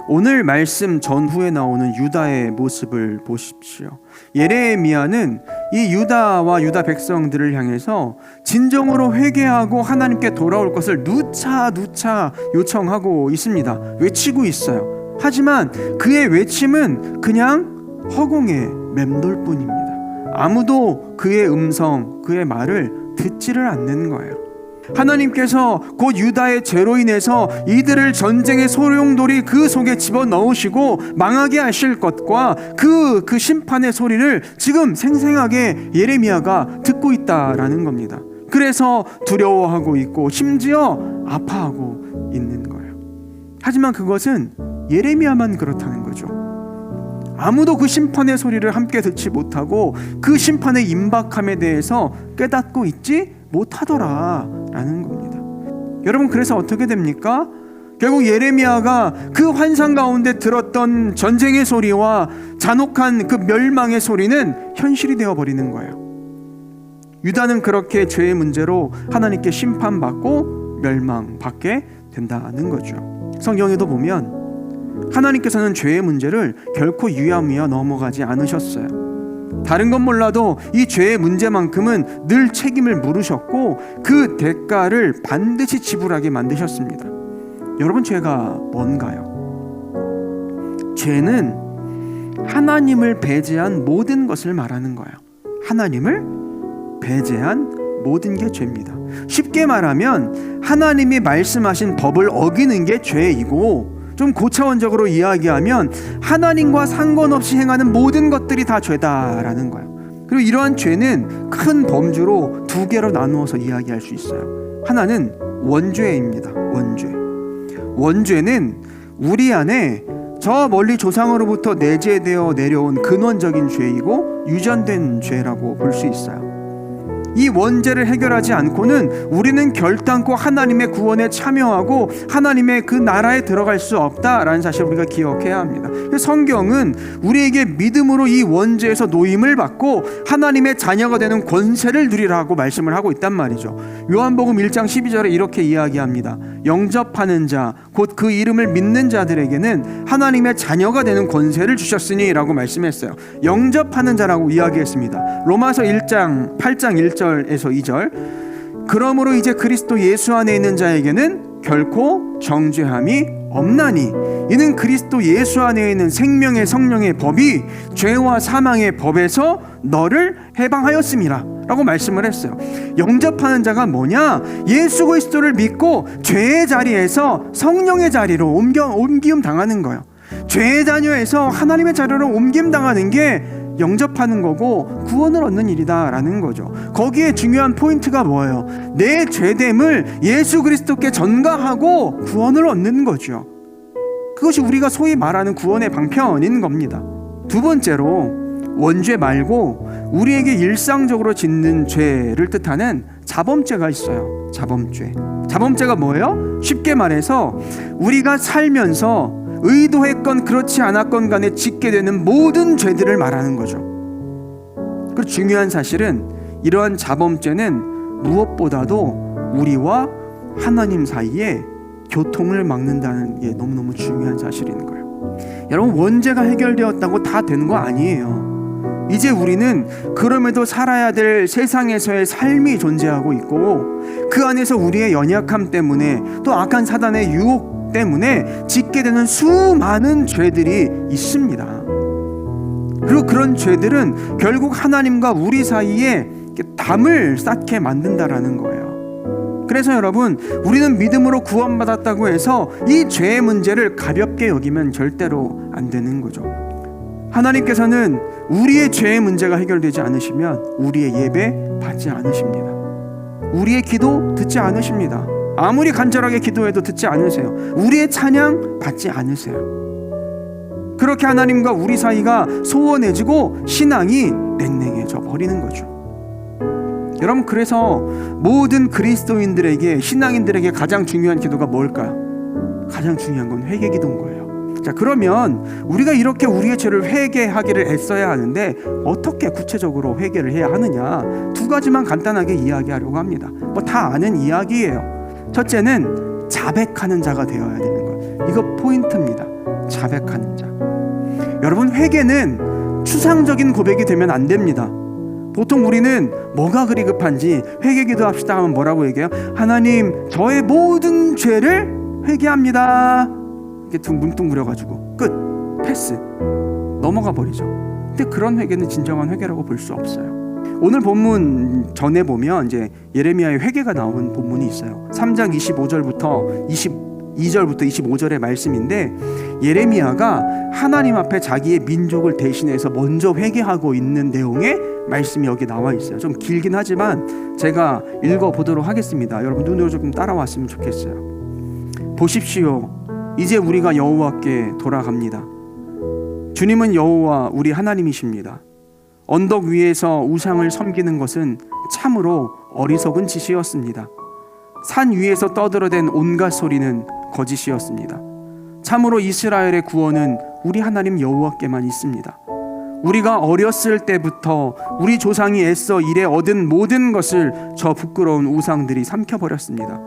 오늘 말씀 전후에 나오는 유다의 모습을 보십시오. 예레미야는 이 유다와 유다 백성들을 향해서 진정으로 회개하고 하나님께 돌아올 것을 누차 요청하고 있습니다. 외치고 있어요. 하지만 그의 외침은 그냥 허공에 맴돌 뿐입니다. 아무도 그의 음성, 그의 말을 듣지를 않는 거예요. 하나님께서 곧 유다의 죄로 인해서 이들을 전쟁의 소용돌이 그 속에 집어넣으시고 망하게 하실 것과 그 심판의 소리를 지금 생생하게 예레미야가 듣고 있다라는 겁니다. 그래서 두려워하고 있고 심지어 아파하고 있는 거예요. 하지만 그것은 예레미야만 그렇다는 거죠. 아무도 그 심판의 소리를 함께 듣지 못하고 그 심판의 임박함에 대해서 깨닫고 있지 못하더라라는 겁니다. 여러분, 그래서 어떻게 됩니까? 결국 예레미야가 그 환상 가운데 들었던 전쟁의 소리와 잔혹한 그 멸망의 소리는 현실이 되어버리는 거예요. 유다는 그렇게 죄의 문제로 하나님께 심판받고 멸망받게 된다는 거죠. 성경에도 보면 하나님께서는 죄의 문제를 결코 유야무야 넘어가지 않으셨어요. 다른 건 몰라도 이 죄의 문제만큼은 늘 책임을 물으셨고 그 대가를 반드시 지불하게 만드셨습니다. 여러분, 죄가 뭔가요? 죄는 하나님을 배제한 모든 것을 말하는 거예요. 하나님을 배제한 모든 게 죄입니다. 쉽게 말하면 하나님이 말씀하신 법을 어기는 게 죄이고, 좀 고차원적으로 이야기하면 하나님과 상관없이 행하는 모든 것들이 다 죄다라는 거예요. 그리고 이러한 죄는 큰 범주로 두 개로 나누어서 이야기할 수 있어요. 하나는 원죄입니다. 원죄는 우리 안에 저 멀리 조상으로부터 내재되어 내려온 근원적인 죄이고 유전된 죄라고 볼 수 있어요. 이 원죄를 해결하지 않고는 우리는 결단코 하나님의 구원에 참여하고 하나님의 그 나라에 들어갈 수 없다라는 사실을 우리가 기억해야 합니다. 성경은 우리에게 믿음으로 이 원죄에서 노임을 받고 하나님의 자녀가 되는 권세를 누리라고 말씀을 하고 있단 말이죠. 요한복음 1장 12절에 이렇게 이야기합니다. 영접하는 자, 곧 그 이름을 믿는 자들에게는 하나님의 자녀가 되는 권세를 주셨으니 라고 말씀했어요. 영접하는 자라고 이야기했습니다. 로마서 1장 8장 1절에서 2절, 그러므로 이제 그리스도 예수 안에 있는 자에게는 결코 정죄함이 없나니 이는 그리스도 예수 안에 있는 생명의 성령의 법이 죄와 사망의 법에서 너를 해방하였음이라 라고 말씀을 했어요. 영접하는 자가 뭐냐? 예수 그리스도를 믿고 죄의 자리에서 성령의 자리로 옮김 당하는 거예요. 죄의 자녀에서 하나님의 자리로 옮김 당하는 게 영접하는 거고 구원을 얻는 일이다라는 거죠. 거기에 중요한 포인트가 뭐예요? 내 죄됨을 예수 그리스도께 전가하고 구원을 얻는 거죠. 그것이 우리가 소위 말하는 구원의 방편인 겁니다. 두 번째로, 원죄 말고 우리에게 일상적으로 짓는 죄를 뜻하는 자범죄가 있어요. 자범죄가 뭐예요? 쉽게 말해서 우리가 살면서 의도했건 그렇지 않았건 간에 짓게 되는 모든 죄들을 말하는 거죠. 그리고 중요한 사실은 이러한 자범죄는 무엇보다도 우리와 하나님 사이에 교통을 막는다는 게 너무너무 중요한 사실인 거예요. 여러분, 원죄가 해결되었다고 다 되는 거 아니에요. 이제 우리는 그럼에도 살아야 될 세상에서의 삶이 존재하고 있고, 그 안에서 우리의 연약함 때문에 또 악한 사단의 유혹 때문에 짓게 되는 수많은 죄들이 있습니다. 그리고 그런 죄들은 결국 하나님과 우리 사이에 담을 쌓게 만든다라는 거예요. 그래서 여러분, 우리는 믿음으로 구원받았다고 해서 이 죄의 문제를 가볍게 여기면 절대로 안 되는 거죠. 하나님께서는 우리의 죄의 문제가 해결되지 않으시면 우리의 예배 받지 않으십니다. 우리의 기도 듣지 않으십니다. 아무리 간절하게 기도해도 듣지 않으세요. 우리의 찬양 받지 않으세요. 그렇게 하나님과 우리 사이가 소원해지고 신앙이 냉랭해져 버리는 거죠. 여러분, 그래서 모든 그리스도인들에게, 신앙인들에게 가장 중요한 기도가 뭘까요? 가장 중요한 건 회개 기도인 거예요. 자, 그러면 우리가 이렇게 우리의 죄를 회개하기를 애써야 하는데 어떻게 구체적으로 회개를 해야 하느냐? 두 가지만 간단하게 이야기하려고 합니다. 뭐 다 아는 이야기예요. 첫째는 자백하는 자가 되어야 되는 거예요. 이거 포인트입니다. 자백하는 자. 여러분, 회개는 추상적인 고백이 되면 안 됩니다. 보통 우리는 뭐가 그리 급한지 회개 기도합시다 하면 뭐라고 얘기해요? 하나님, 저의 모든 죄를 회개합니다. 이렇게 뭉뚱그려가지고 끝, 패스, 넘어가 버리죠. 근데 그런 회개는 진정한 회개라고 볼 수 없어요. 오늘 본문 전에 보면 이제 예레미야의 회개가 나오는 본문이 있어요. 3장 25절부터 22절부터 25절의 말씀인데, 예레미야가 하나님 앞에 자기의 민족을 대신해서 먼저 회개하고 있는 내용의 말씀이 여기 나와 있어요. 좀 길긴 하지만 제가 읽어보도록 하겠습니다. 여러분 눈으로 조금 따라왔으면 좋겠어요. 보십시오, 이제 우리가 여호와께 돌아갑니다. 주님은 여호와 우리 하나님이십니다. 언덕 위에서 우상을 섬기는 것은 참으로 어리석은 짓이었습니다. 산 위에서 떠들어댄 온갖 소리는 거짓이었습니다. 참으로 이스라엘의 구원은 우리 하나님 여호와께만 있습니다. 우리가 어렸을 때부터 우리 조상이 애써 일해 얻은 모든 것을 저 부끄러운 우상들이 삼켜버렸습니다.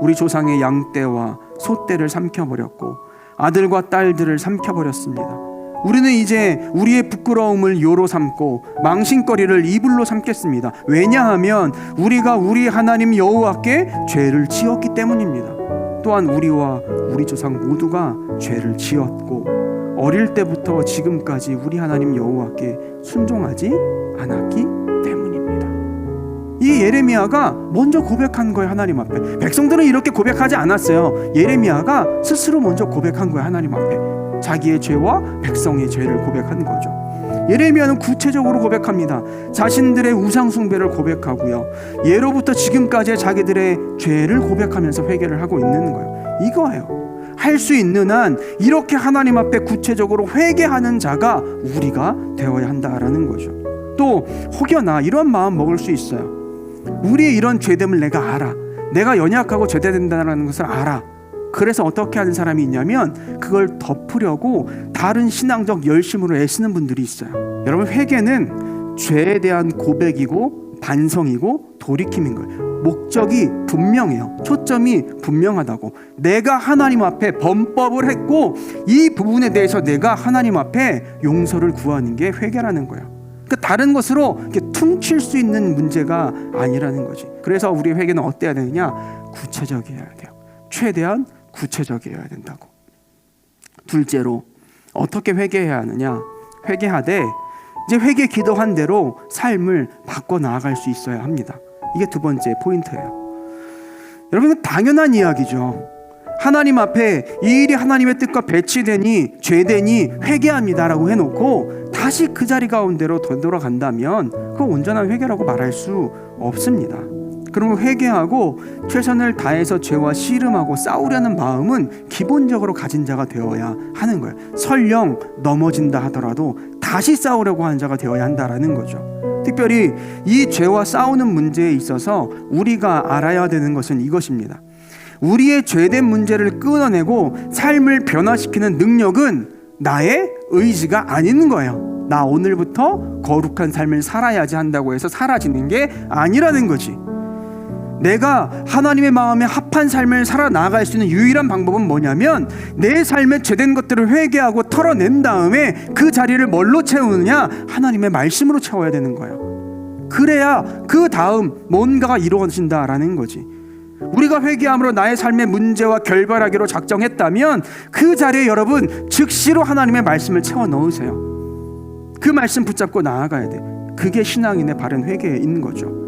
우리 조상의 양떼와 소떼를 삼켜버렸고 아들과 딸들을 삼켜버렸습니다. 우리는 이제 우리의 부끄러움을 요로 삼고 망신거리를 이불로 삼겠습니다. 왜냐하면 우리가 우리 하나님 여호와께 죄를 지었기 때문입니다. 또한 우리와 우리 조상 모두가 죄를 지었고 어릴 때부터 지금까지 우리 하나님 여호와께 순종하지 않았기 때문입니다. 이 예레미야가 먼저 고백한 거예요. 하나님 앞에. 백성들은 이렇게 고백하지 않았어요. 예레미야가 스스로 먼저 고백한 거예요. 하나님 앞에. 자기의 죄와 백성의 죄를 고백한 거죠. 예레미야는 구체적으로 고백합니다. 자신들의 우상 숭배를 고백하고요, 예로부터 지금까지의 자기들의 죄를 고백하면서 회개를 하고 있는 거예요. 이거예요. 할 수 있는 한 이렇게 하나님 앞에 구체적으로 회개하는 자가 우리가 되어야 한다라는 거죠. 또 혹여나 이런 마음 먹을 수 있어요. 우리의 이런 죄됨을 내가 알아. 내가 연약하고 죄되된다는 것을 알아. 그래서 어떻게 하는 사람이 있냐면 그걸 덮으려고 다른 신앙적 열심으로 애쓰는 분들이 있어요. 여러분, 회개는 죄에 대한 고백이고 반성이고 돌이킴인 거예요. 목적이 분명해요. 초점이 분명하다고. 내가 하나님 앞에 범법을 했고 이 부분에 대해서 내가 하나님 앞에 용서를 구하는 게 회개라는 거예요. 그러니까 다른 것으로 이렇게 퉁칠 수 있는 문제가 아니라는 거지. 그래서 우리 회개는 어때야 되느냐? 구체적이어야 돼요. 최대한 구체적이어야 된다고. 둘째로 어떻게 회개해야 하느냐? 회개하되 이제 회개 기도한 대로 삶을 바꿔 나아갈 수 있어야 합니다. 이게 두 번째 포인트예요. 여러분, 당연한 이야기죠. 하나님 앞에 이 일이 하나님의 뜻과 배치되니 죄되니 회개합니다라고 해놓고 다시 그 자리 가운데로 되돌아간다면 그건 온전한 회개라고 말할 수 없습니다. 그러면 회개하고 최선을 다해서 죄와 씨름하고 싸우려는 마음은 기본적으로 가진 자가 되어야 하는 거예요. 설령 넘어진다 하더라도 다시 싸우려고 하는 자가 되어야 한다라는 거죠. 특별히 이 죄와 싸우는 문제에 있어서 우리가 알아야 되는 것은 이것입니다. 우리의 죄된 문제를 끊어내고 삶을 변화시키는 능력은 나의 의지가 아닌 거예요. 나 오늘부터 거룩한 삶을 살아야지 한다고 해서 사라지는 게 아니라는 거지. 내가 하나님의 마음에 합한 삶을 살아나갈 수 있는 유일한 방법은 뭐냐면 내 삶에 죄된 것들을 회개하고 털어낸 다음에 그 자리를 뭘로 채우느냐? 하나님의 말씀으로 채워야 되는 거예요. 그래야 그 다음 뭔가가 이루어진다라는 거지. 우리가 회개함으로 나의 삶의 문제와 결별하기로 작정했다면 그 자리에 여러분 즉시로 하나님의 말씀을 채워 넣으세요. 그 말씀 붙잡고 나아가야 돼. 그게 신앙인의 바른 회개에 있는 거죠.